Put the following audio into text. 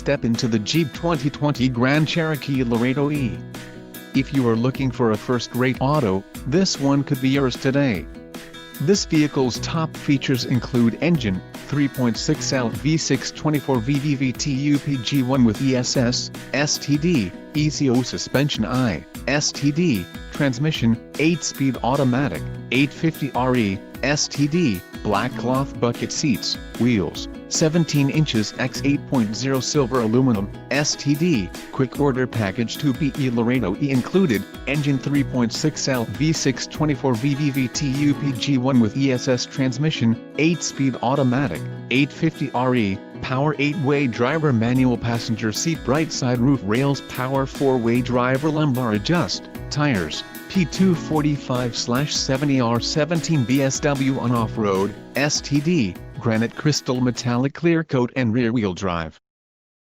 step into the Jeep 2020 Grand Cherokee Laredo E. If you are looking for a first-rate auto, this one could be yours today. This vehicle's top features include engine, 3.6L V6 24VVVT UPG1 with ESS, STD, ECO suspension STD, transmission, 8-speed automatic, 850RE, STD, black cloth bucket seats, wheels, 17 inches x 8.0 silver aluminum, STD, quick order package 2BE Laredo E included, engine 3.6L V6 24VVVT UPG1 with ESS transmission, 8-speed automatic, 850RE, power 8-way driver manual passenger seat bright side roof rails power 4-way driver lumbar adjust, tires, P245/70R17 BSW on off-road, STD, granite crystal metallic clear coat and rear wheel drive.